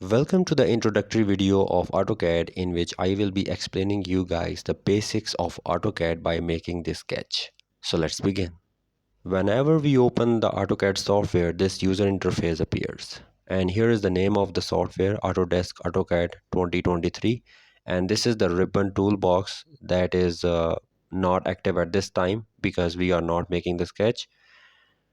Welcome to the introductory video of AutoCAD in which I will be explaining you guys the basics of AutoCAD by making this sketch. So let's begin. Whenever we open the AutoCAD software, this user interface appears. And here is the name of the software, Autodesk AutoCAD 2023. And this is the ribbon toolbox that is not active at this time because we are not making the sketch.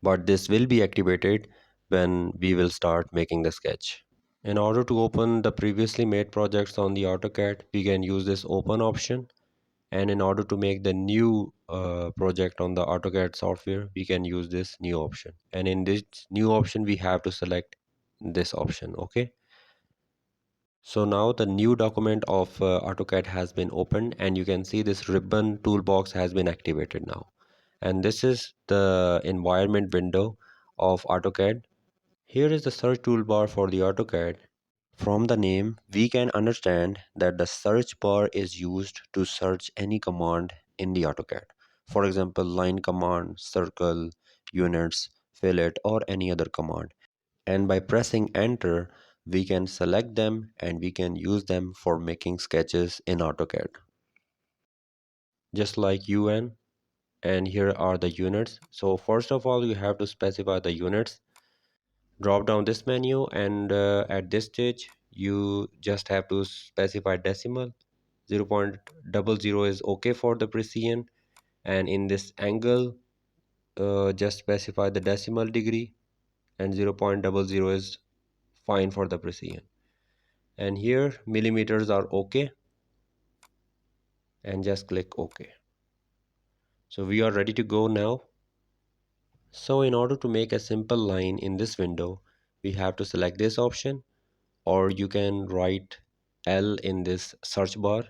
But this will be activated when we will start making the sketch. In order to open the previously made projects on the AutoCAD, we can use this open option. And in order to make the new project on the AutoCAD software, we can use this new option. And in this new option, we have to select this option. Okay. So now the new document of AutoCAD has been opened and you can see this ribbon toolbox has been activated now. And this is the environment window of AutoCAD. Here is the search toolbar for the AutoCAD. From the name, we can understand that the search bar is used to search any command in the AutoCAD. For example, line command, circle, units, fillet, or any other command. And by pressing enter, we can select them and we can use them for making sketches in AutoCAD. Just like UN, and here are the units. So first of all, you have to specify the units. Drop down this menu and at this stage you just have to specify decimal. 0.00 is okay for the precision, and in this angle just specify the decimal degree, and 0.00 is fine for the precision. And here millimeters are okay, and just click OK. So we are ready to go now. So in order to make a simple line in this window, we have to select this option, or you can write L in this search bar.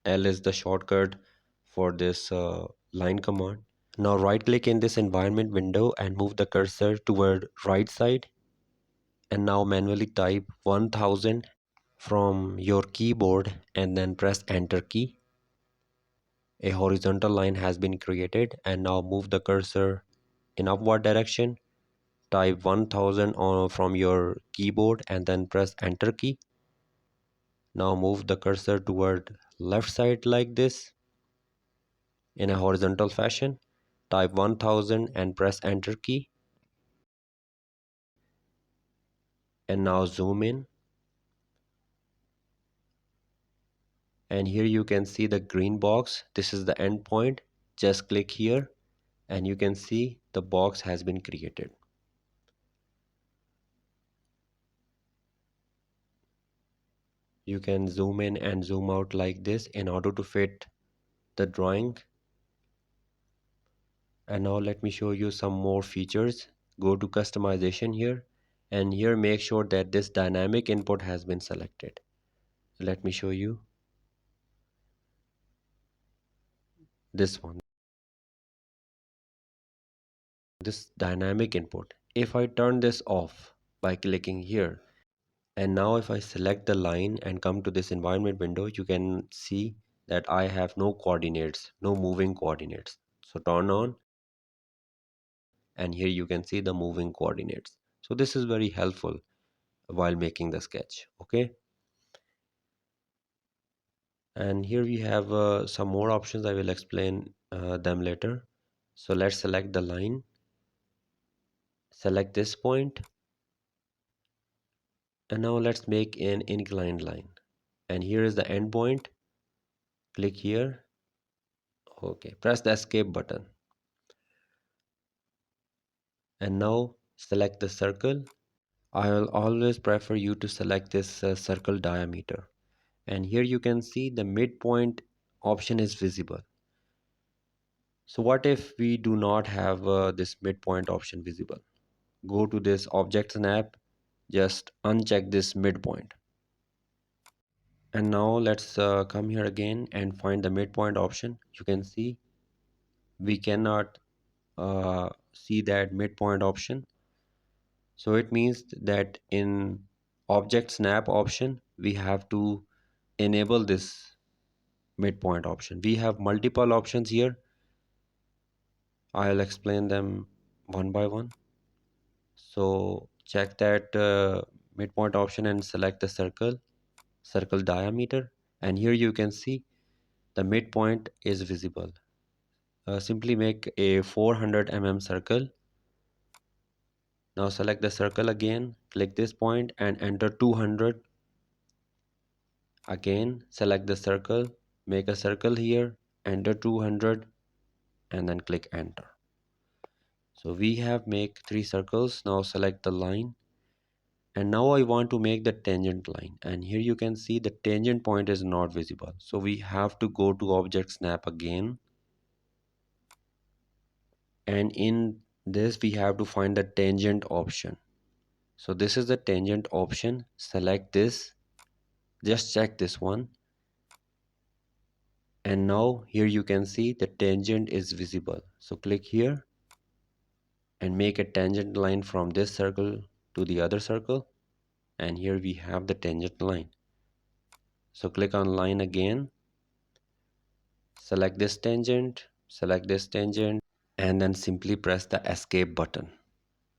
L is the shortcut for this line command. Now right click in this environment window and move the cursor toward right side, and now manually type 1000 from your keyboard and then press enter key. A horizontal line has been created, and now move the cursor in upward direction. Type 1000 from your keyboard and then press enter key. Now move the cursor toward left side like this in a horizontal fashion. Type 1000 and press enter key, and now zoom in, and here you can see the green box. This is the end point. Just click here and you can see the box has been created. You can zoom in and zoom out like this in order to fit the drawing. And now let me show you some more features. Go to customization here, and here make sure that this dynamic input has been selected. Let me show you this one, this dynamic input. If I turn this off by clicking here, and now if I select the line and come to this environment window, you can see that I have no coordinates, no moving coordinates. So turn on, and here you can see the moving coordinates. So this is very helpful while making the sketch. Okay. And here we have some more options. I will explain them later. So let's select the line, select this point, and now let's make an inclined line. And here is the end point. Click here. Okay, press the escape button, and now select the circle. I will always prefer you to select this circle diameter, and here you can see the midpoint option is visible. So what if we do not have this midpoint option visible? Go to this object snap, just uncheck this midpoint, and now let's come here again and find the midpoint option. You can see we cannot see that midpoint option. So it means that in object snap option we have to enable this midpoint option. We have multiple options here. I'll explain them one by one. So check that midpoint option and select the circle diameter, and here you can see the midpoint is visible. Simply make a 400 circle. Now select the circle again, click this point and enter 200. Again select the circle, make a circle here, enter 200, and then click enter. So we have make 3 circles. Now select the line, and now I want to make the tangent line, and here you can see the tangent point is not visible, so we have to go to object snap again, and in this we have to find the tangent option. So this is the tangent option, select this, just check this one, and now here you can see the tangent is visible. So click here and make a tangent line from this circle to the other circle, and here we have the tangent line. So click on line again, select this tangent, and then simply press the escape button.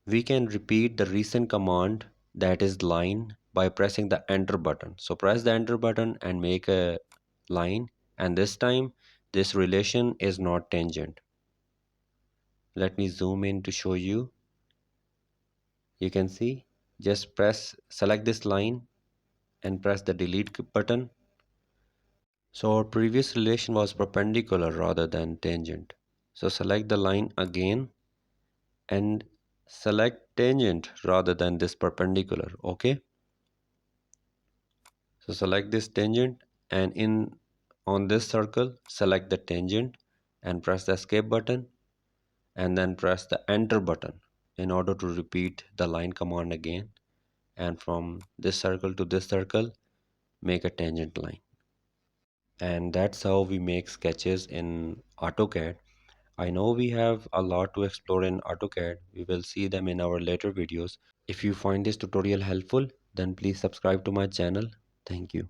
We can repeat the recent command, that is line, by pressing the enter button. So press the enter button and make a line, and this time this relation is not tangent. Let me zoom in to show you. You can see, just select this line and press the delete button. So our previous relation was perpendicular rather than tangent. So select the line again and select tangent rather than this perpendicular. Okay, so select this tangent, and on this circle select the tangent and press the escape button, and then press the enter button in order to repeat the line command again, and from this circle to this circle make a tangent line. And that's how we make sketches in AutoCAD. I know we have a lot to explore in AutoCAD. We will see them in our later videos. If you find this tutorial helpful, then please subscribe to my channel. Thank you.